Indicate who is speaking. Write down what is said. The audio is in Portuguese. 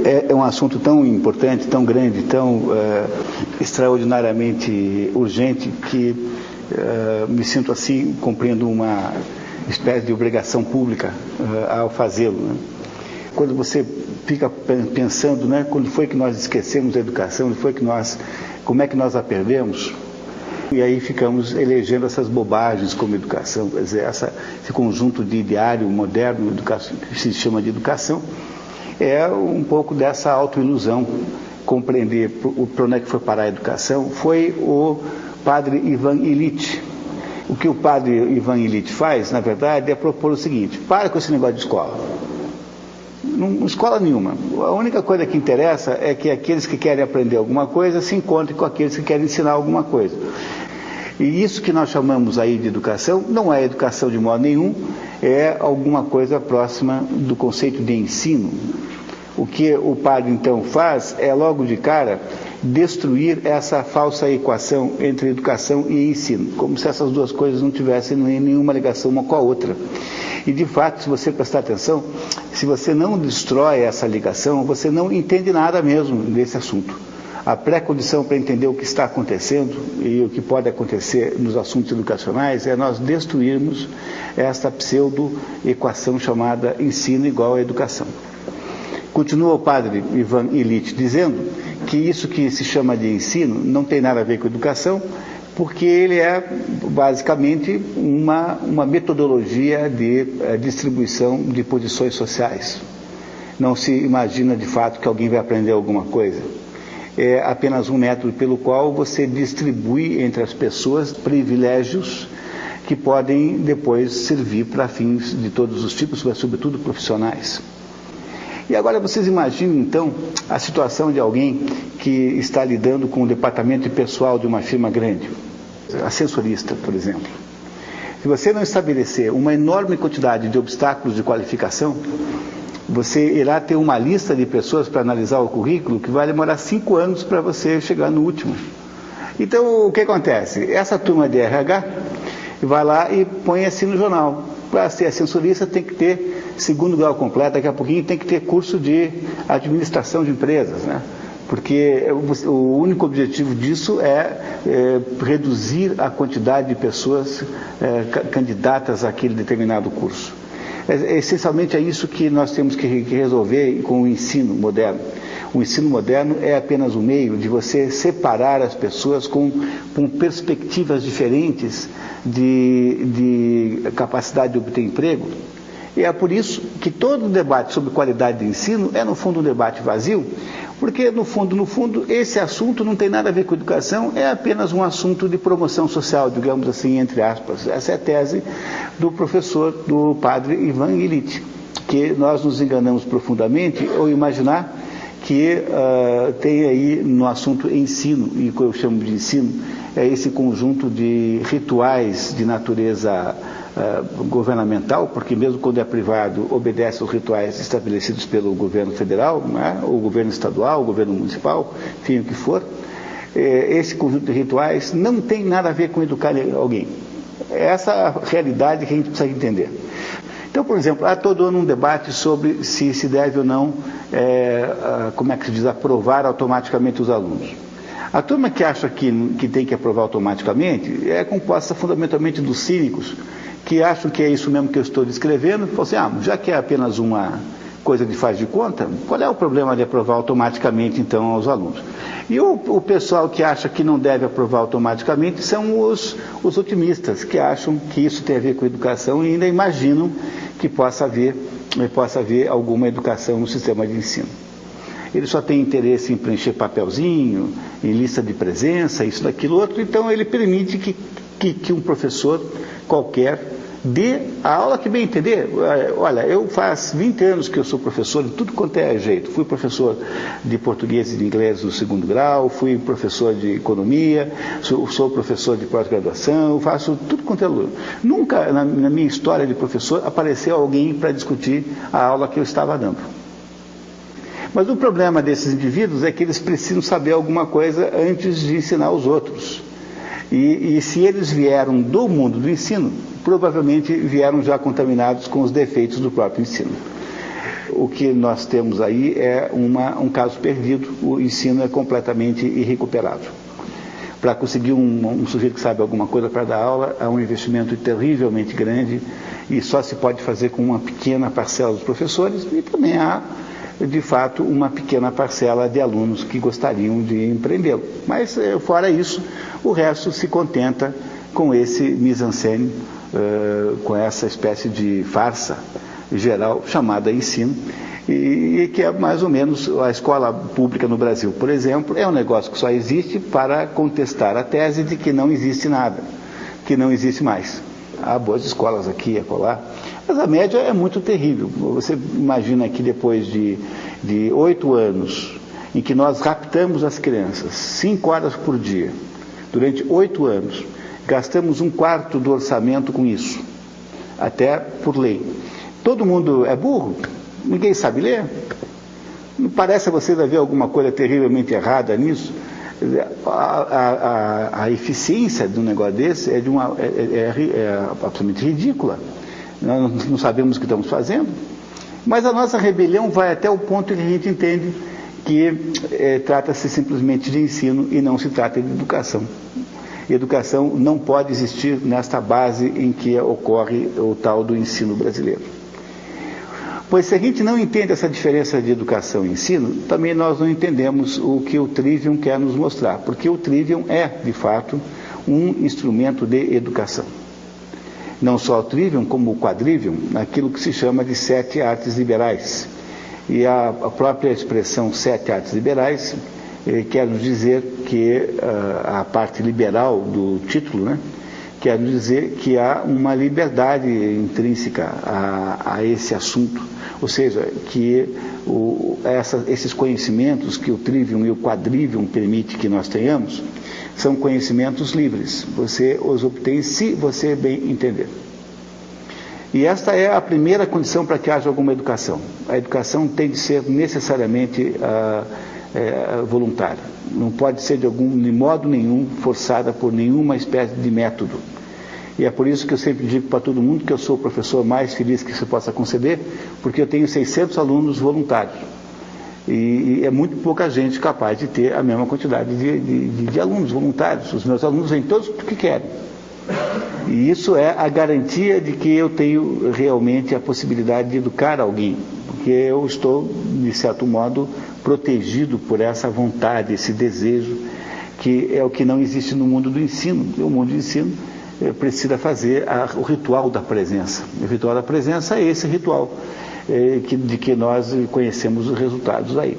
Speaker 1: É um assunto tão importante, tão grande, tão extraordinariamente urgente que me sinto assim, cumprindo uma espécie de obrigação pública ao fazê-lo, né? Quando você fica pensando, né, quando foi que nós esquecemos a educação, como é que nós a perdemos? E aí ficamos elegendo essas bobagens como educação, quer dizer, esse conjunto de ideário moderno que se chama de educação, é um pouco dessa autoilusão. Compreender para onde é que foi parar a educação foi o padre Ivan Illich. O que o padre Ivan Illich faz, na verdade, é propor o seguinte: para com esse negócio de escola. Não escola nenhuma. A única coisa que interessa é que aqueles que querem aprender alguma coisa se encontrem com aqueles que querem ensinar alguma coisa. E isso que nós chamamos aí de educação não é educação de modo nenhum, é alguma coisa próxima do conceito de ensino. O que o padre então faz é logo de cara destruir essa falsa equação entre educação e ensino, como se essas duas coisas não tivessem nenhuma ligação uma com a outra. E de fato, se você prestar atenção, se você não destrói essa ligação, você não entende nada mesmo desse assunto. A pré-condição para entender o que está acontecendo e o que pode acontecer nos assuntos educacionais é nós destruirmos esta pseudo-equação chamada ensino igual a educação. Continua o padre Ivan Illich dizendo que isso que se chama de ensino não tem nada a ver com educação, porque ele é basicamente uma metodologia de distribuição de posições sociais. Não se imagina de fato que alguém vai aprender alguma coisa. É apenas um método pelo qual você distribui entre as pessoas privilégios que podem depois servir para fins de todos os tipos, mas sobretudo profissionais. E agora vocês imaginem então a situação de alguém que está lidando com o departamento pessoal de uma firma grande, ascensorista, por exemplo. Se você não estabelecer uma enorme quantidade de obstáculos de qualificação, você irá ter uma lista de pessoas para analisar o currículo que vai demorar 5 anos para você chegar no último. Então, o que acontece? Essa turma de RH vai lá e põe assim no jornal: para ser ascensorista tem que ter segundo grau completo, daqui a pouquinho tem que ter curso de administração de empresas, né? Porque o único objetivo disso é reduzir a quantidade de pessoas candidatas àquele determinado curso. Essencialmente é isso que nós temos que resolver com o ensino moderno. O ensino moderno é apenas um meio de você separar as pessoas com perspectivas diferentes de capacidade de obter emprego. E é por isso que todo debate sobre qualidade de ensino é, no fundo, um debate vazio, porque, no fundo, esse assunto não tem nada a ver com educação, é apenas um assunto de promoção social, digamos assim, entre aspas. Essa é a tese do padre Ivan Illich, que nós nos enganamos profundamente ao imaginar que tem aí no assunto ensino, e o que eu chamo de ensino é esse conjunto de rituais de natureza governamental, porque mesmo quando é privado obedece aos rituais estabelecidos pelo governo federal, né, o governo estadual, o governo municipal, enfim, o que for. Esse conjunto de rituais não tem nada a ver com educar alguém. É essa realidade que a gente precisa entender. Então, por exemplo, há todo ano um debate sobre se deve ou não, como é que se diz, aprovar automaticamente os alunos. A turma que acha que tem que aprovar automaticamente é composta fundamentalmente dos cínicos, que acham que é isso mesmo que eu estou descrevendo, e falam assim: já que é apenas uma coisa de faz de conta, qual é o problema de aprovar automaticamente, então, aos alunos? E o pessoal que acha que não deve aprovar automaticamente são os otimistas, que acham que isso tem a ver com educação e ainda imaginam que possa haver alguma educação no sistema de ensino. Ele só tem interesse em preencher papelzinho, em lista de presença, isso, daquilo, outro, então ele permite que um professor qualquer dê a aula que bem entender. Olha, eu faz 20 anos que eu sou professor de tudo quanto é jeito. Fui professor de português e de inglês no 2º grau, fui professor de economia, sou professor de pós-graduação, faço tudo quanto é aluno. Nunca na minha história de professor apareceu alguém para discutir a aula que eu estava dando. Mas o problema desses indivíduos é que eles precisam saber alguma coisa antes de ensinar os outros. E se eles vieram do mundo do ensino, provavelmente vieram já contaminados com os defeitos do próprio ensino. o que nós temos aí é um caso perdido, o ensino é completamente irrecuperável. Para conseguir um sujeito que sabe alguma coisa para dar aula, há um investimento terrivelmente grande e só se pode fazer com uma pequena parcela dos professores e também há, de fato, uma pequena parcela de alunos que gostariam de empreendê-lo. Mas, fora isso, o resto se contenta com esse mise-en-scène, com essa espécie de farsa geral chamada ensino, e que é mais ou menos a escola pública no Brasil, por exemplo, é um negócio que só existe para contestar a tese de que não existe nada, que não existe mais. Há boas escolas aqui e acolá, mas a média é muito terrível. Você imagina que depois de 8 anos, em que nós raptamos as crianças 5 horas por dia, durante 8 anos, gastamos 1/4 do orçamento com isso, até por lei. Todo mundo é burro? Ninguém sabe ler? Não parece a vocês haver alguma coisa terrivelmente errada nisso? A eficiência de um negócio desse é absolutamente ridícula. Nós não sabemos o que estamos fazendo. Mas a nossa rebelião vai até o ponto em que a gente entende que trata-se simplesmente de ensino e não se trata de educação. Educação não pode existir nesta base em que ocorre o tal do ensino brasileiro. Pois se a gente não entende essa diferença de educação e ensino, também nós não entendemos o que o Trivium quer nos mostrar, porque o Trivium é, de fato, um instrumento de educação. Não só o Trivium, como o Quadrivium, aquilo que se chama de 7 artes liberais. E a própria expressão 7 artes liberais quer nos dizer que a parte liberal do título, né, quer nos dizer que há uma liberdade intrínseca a esse assunto, ou seja, que esses conhecimentos que o Trivium e o Quadrivium permitem que nós tenhamos, são conhecimentos livres, você os obtém se você bem entender. E esta é a primeira condição para que haja alguma educação. A educação tem de ser necessariamente voluntária. Não pode ser de modo nenhum forçada por nenhuma espécie de método. E é por isso que eu sempre digo para todo mundo que eu sou o professor mais feliz que se possa conceber, porque eu tenho 600 alunos voluntários. E é muito pouca gente capaz de ter a mesma quantidade de alunos voluntários. Os meus alunos vêm todos porque querem. E isso é a garantia de que eu tenho realmente a possibilidade de educar alguém, porque eu estou, de certo modo, protegido por essa vontade, esse desejo, que é o que não existe no mundo do ensino. O mundo do ensino precisa fazer o ritual da presença. O ritual da presença é esse ritual de que nós conhecemos os resultados aí.